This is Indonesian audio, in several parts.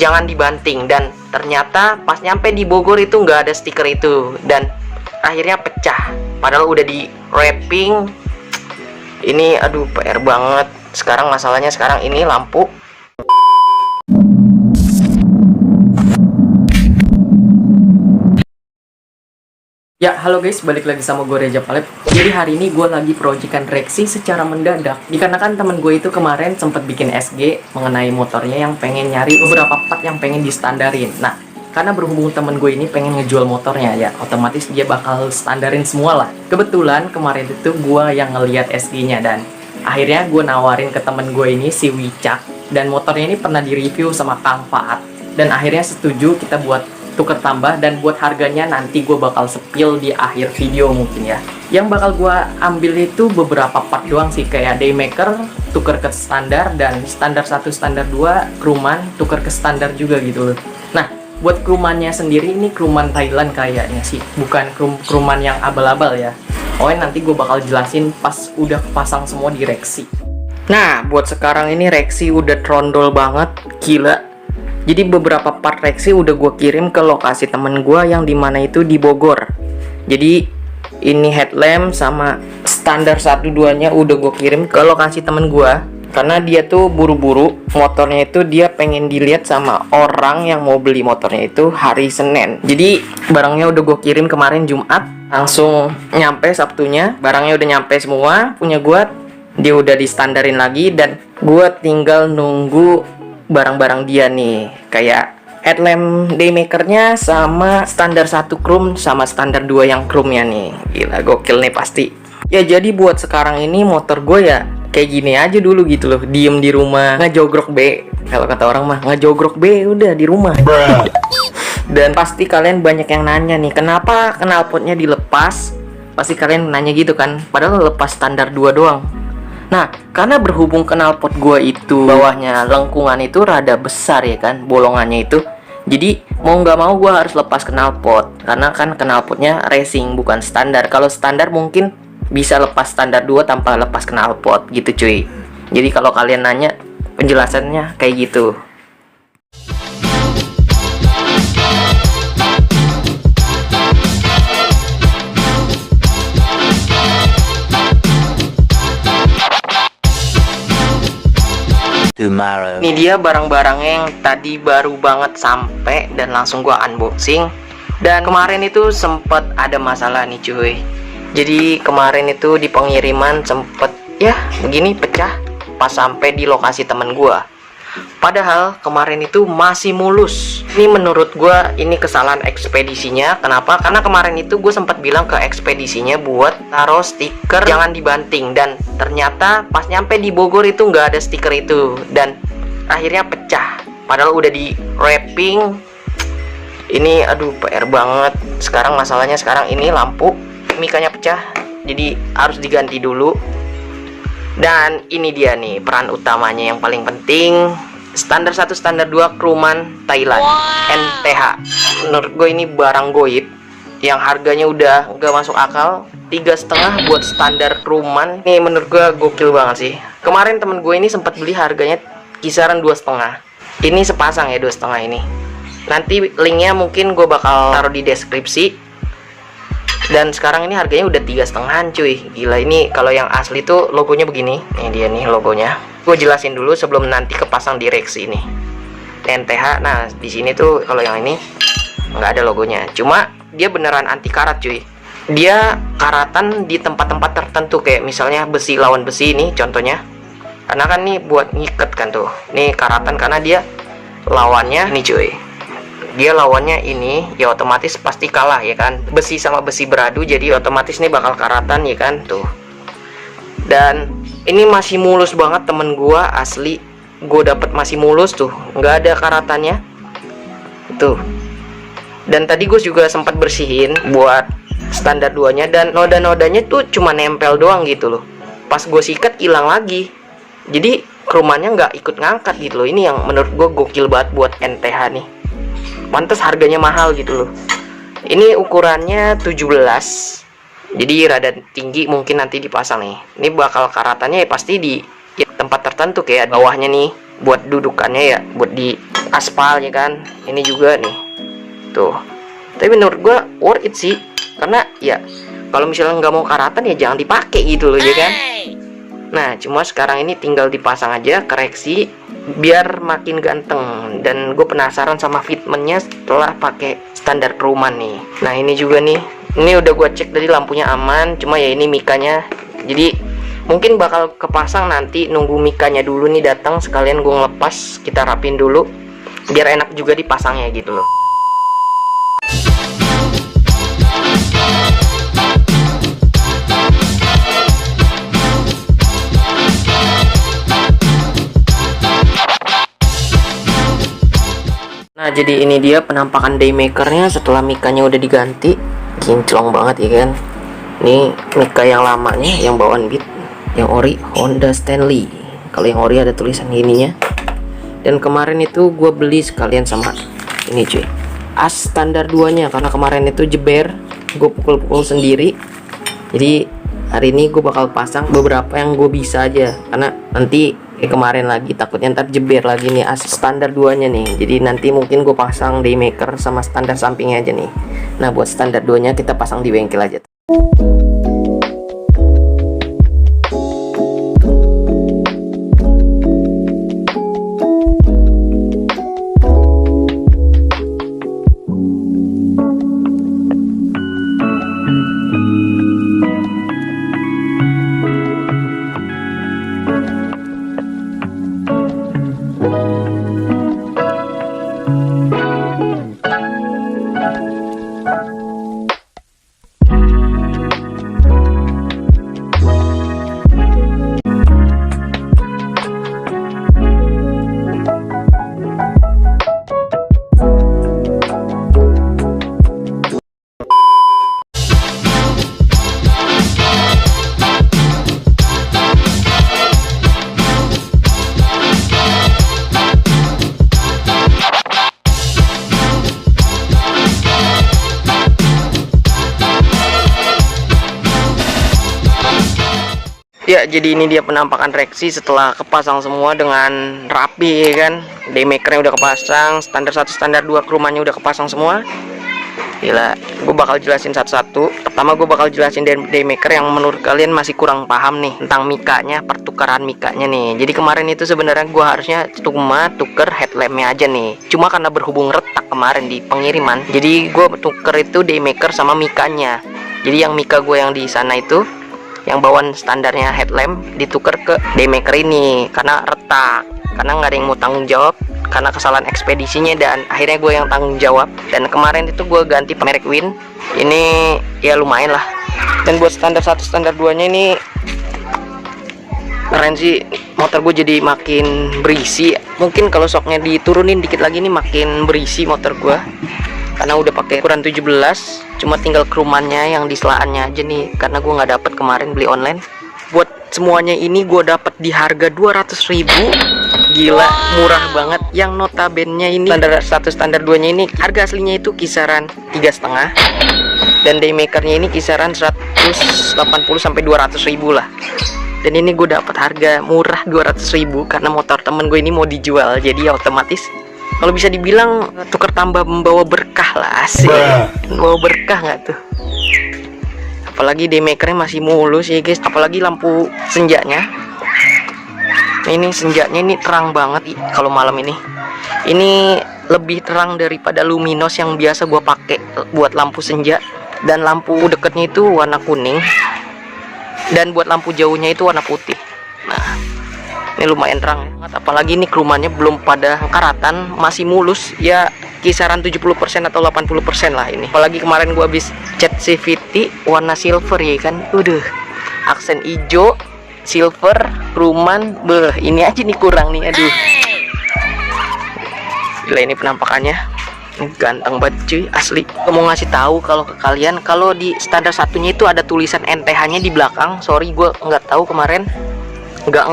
jangan dibanting. Dan ternyata pas nyampe di Bogor itu nggak ada stiker itu, dan akhirnya pecah padahal udah di wrapping. Ini aduh PR banget. Sekarang masalahnya sekarang ini lampu. Ya, halo guys, balik lagi sama gue Reza Palep. Jadi hari ini gue lagi proyekan reaksi secara mendadak. Dikarenakan temen gue itu kemarin sempat bikin SG mengenai motornya yang pengen nyari beberapa part yang pengen distandarin. Nah, karena berhubung temen gue ini pengen ngejual motornya ya, otomatis dia bakal standarin semua lah. Kebetulan kemarin itu gue yang ngeliat SG-nya dan akhirnya gue nawarin ke temen gue ini si Wicak. Dan motornya ini pernah direview sama Kang Faat. Dan akhirnya setuju kita buat tuker tambah, dan buat harganya nanti gue bakal spill di akhir video mungkin ya. Yang bakal gue ambil itu beberapa part doang sih, kayak daymaker tuker ke standar, dan standar 1 standar 2 Crewman tuker ke standar juga gitu loh. Nah, buat Crewman-nya sendiri ini Crewman Thailand kayaknya sih, bukan Crewman yang abal-abal ya. Pokoknya nanti gue bakal jelasin pas udah pasang semua di reaksi. Nah, buat sekarang ini reaksi udah trondol banget, gila. Jadi beberapa part reaksi udah gue kirim ke lokasi temen gue yang dimana itu di Bogor. Jadi ini headlamp sama standar 1-2 nya udah gue kirim ke lokasi temen gue, karena dia tuh buru-buru. Motornya itu dia pengen dilihat sama orang yang mau beli motornya itu hari Senin. Jadi barangnya udah gue kirim kemarin Jumat, langsung nyampe Sabtunya. Barangnya udah nyampe semua, punya gue. Dia udah distandarin lagi, dan gue tinggal nunggu barang-barang dia nih, kayak headlamp daymakernya sama standar 1 chrome sama standar 2 yang chrome-nya nih. Gila, gokil nih pasti. Ya jadi buat sekarang ini motor gue ya kayak gini aja dulu gitu loh, diem di rumah ngejogrok B. Kalau kata orang mah ngejogrok B udah di rumah. Dan pasti kalian banyak yang nanya nih, kenapa knalpotnya dilepas? Pasti kalian nanya gitu kan, padahal lepas standar 2 doang. Nah, karena berhubung knalpot gue itu bawahnya lengkungan itu rada besar ya kan, bolongannya itu. Jadi mau nggak mau gue harus lepas knalpot, karena kan knalpotnya racing bukan standar. Kalau standar mungkin bisa lepas standar 2 tanpa lepas knalpot gitu cuy. Jadi kalau kalian nanya, penjelasannya kayak gitu. Tomorrow. Ini dia barang-barangnya yang tadi baru banget sampai dan langsung gua unboxing. Dan kemarin itu sempet ada masalah nih cuy. Jadi kemarin itu di pengiriman sempet ya begini pecah pas sampai di lokasi temen gua. Padahal kemarin itu masih mulus. Ini menurut gua ini kesalahan ekspedisinya. Kenapa? Karena kemarin itu gue sempat bilang ke ekspedisinya buat taruh stiker jangan dibanting, dan ternyata pas nyampe di Bogor itu nggak ada stiker itu, dan akhirnya pecah padahal udah di wrapping. Ini aduh PR banget. Sekarang masalahnya sekarang ini lampu mikanya pecah, jadi harus diganti dulu. Dan ini dia nih peran utamanya yang paling penting, standar 1 standar 2 Crewman Thailand NTH. Menurut gue ini barang goib yang harganya udah nggak masuk akal. 3,5 buat standar Crewman. Ini menurut gue gokil banget sih. Kemarin temen gue ini sempat beli harganya kisaran 2,5. Ini sepasang ya 2,5 ini. Nanti linknya mungkin gue bakal taruh di deskripsi. Dan sekarang ini harganya udah 3,5 cuy. Gila, ini kalau yang asli tuh logonya begini. Ini dia nih logonya. Gue jelasin dulu sebelum nanti kepasang di reaksi ini. NTH. Nah, di sini tuh kalau yang ini nggak ada logonya. Cuma dia beneran anti karat cuy. Dia karatan di tempat-tempat tertentu, kayak misalnya besi lawan besi ini contohnya. Karena kan nih buat ngiket kan tuh. Nih karatan karena dia lawannya nih cuy. Dia lawannya ini ya otomatis pasti kalah ya kan, besi sama besi beradu, jadi otomatis nih bakal karatan ya kan tuh. Dan ini masih mulus banget, temen gua asli gue dapet masih mulus tuh, nggak ada karatannya tuh. Dan tadi gue juga sempat bersihin buat standar 2 nya, dan noda-nodanya tuh cuma nempel doang gitu loh. Pas gue sikat hilang lagi, jadi Crewman-nya nggak ikut ngangkat gitu loh. Ini yang menurut gue gokil banget buat NTH nih. Pantes harganya mahal gitu loh. Ini ukurannya 17, jadi rada tinggi, mungkin nanti dipasang nih. Ini bakal karatannya ya pasti di tempat tertentu kayak bawahnya nih. buat dudukannya ya, buat di aspal ya kan. Ini juga nih tuh, tapi menurut gue worth it sih, karena ya kalau misalnya nggak mau karatan ya jangan dipakai gitu loh ya kan. Nah cuma sekarang ini tinggal dipasang aja, koreksi biar makin ganteng. Dan gue penasaran sama fitmentnya setelah pakai standar Crewman nih. Nah ini juga nih, ini udah gue cek tadi lampunya aman, cuma ya ini mikanya, jadi mungkin bakal kepasang nanti, nunggu mikanya dulu nih datang, sekalian gue ngelepas, kita rapin dulu biar enak juga dipasangnya gitu loh. Nah jadi ini dia penampakan daymakernya setelah mikanya udah diganti. Kinclong banget ya kan. Ini mika yang lamanya, yang bawaan Beat, yang ori Honda Stanley. Kalau yang ori ada tulisan ininya. Dan kemarin itu gue beli sekalian sama ini cuy, as standar 2 nya, karena kemarin itu jeber, gue pukul-pukul sendiri. Jadi hari ini gue bakal pasang beberapa yang gue bisa aja, karena nanti kayak kemarin lagi takutnya ntar jeber lagi nih as standar 2 nya nih. Jadi nanti mungkin gue pasang daymaker sama standar sampingnya aja nih. Nah buat standar 2 nya kita pasang di bengkel aja. Ya jadi ini dia penampakan Rexy setelah kepasang semua dengan rapi ya kan. Daymakernya udah kepasang, standar 1 standar 2 Crewman-nya udah kepasang semua. Gila, gue bakal jelasin satu-satu. Pertama gue bakal jelasin daymaker yang menurut kalian masih kurang paham nih tentang mikanya, pertukaran mikanya nih. Jadi kemarin itu sebenarnya gue harusnya cuma tuker headlampnya aja nih, cuma karena berhubung retak kemarin di pengiriman, jadi gue tuker itu daymaker sama mikanya. Jadi yang mika gue yang di sana itu, yang bawaan standarnya headlamp, ditukar ke daymaker ini karena retak, karena nggak ada yang mau tanggung jawab karena kesalahan ekspedisinya, dan akhirnya gue yang tanggung jawab. Dan kemarin itu gue ganti merek Win, ini ya lumayan lah. Dan buat standar 1 standar 2 nya ini keren sih, motor gue jadi makin berisi. Mungkin kalau shocknya diturunin dikit lagi nih makin berisi motor gue, karena udah pakai ukuran 17, cuma tinggal Crewman-nya yang di selaannya aja nih, karena gue nggak dapet kemarin beli online. Buat semuanya ini gue dapet di harga 200.000. Gila, murah banget. Yang notabene-nya ini standar 1 standar 2 nya ini harga aslinya itu kisaran 3,5, dan daymakernya ini kisaran 180 sampai 200.000 lah. Dan ini gue dapet harga murah 200.000 karena motor temen gue ini mau dijual, jadi otomatis kalau bisa dibilang tukar tambah membawa berkah lah, asik. Membawa berkah nggak tuh? Apalagi daymakernya masih mulus ya guys, apalagi lampu senjanya. Ini senjanya ini terang banget kalau malam ini. Ini lebih terang daripada luminos yang biasa gue pakai buat lampu senja. Dan lampu deketnya itu warna kuning, dan buat lampu jauhnya itu warna putih. Nah ini lumayan terang banget, apalagi ini Crewman-nya belum pada karatan, masih mulus ya, kisaran 70% atau 80% lah ini. Apalagi kemarin gua habis cat CVT warna silver ya kan, udah aksen hijau silver Crewman, beh ini aja nih kurang nih, aduh gila. Ini penampakannya ini ganteng banget cuy, asli. Gue mau ngasih tahu kalau ke kalian, kalau di standar satunya itu ada tulisan NTH nya di belakang. Sorry gue nggak tahu kemarin, nggak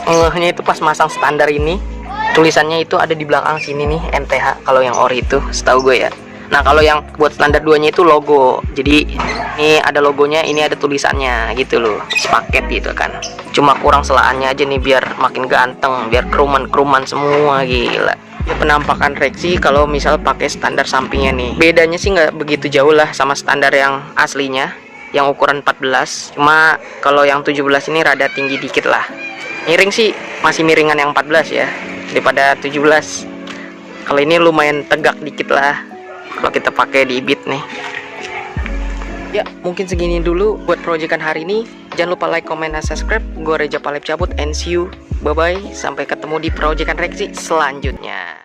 ngehnya itu pas masang standar ini, tulisannya itu ada di belakang sini nih NTH. Kalau yang ori itu setahu gue ya. Nah, kalau yang buat standar 2-nya itu logo. Jadi ini ada logonya, ini ada tulisannya gitu loh. Sepaket gitu kan. Cuma kurang selaannya aja nih biar makin ganteng, biar keruman-keruman semua, gila. Ya, penampakan Rexy kalau misal pakai standar sampingnya nih. Bedanya sih nggak begitu jauh lah sama standar yang aslinya, yang ukuran 14. Cuma kalau yang 17 ini rada tinggi dikit lah. Miring sih masih miringan yang 14 ya daripada 17. Kalau ini lumayan tegak dikit lah kalau kita pakai di Ibit nih. Ya, mungkin segini dulu buat proyekan hari ini. Jangan lupa like, comment, dan subscribe. Gue Reja Palep cabut and see you. Bye bye. Sampai ketemu di proyekan Rexy selanjutnya.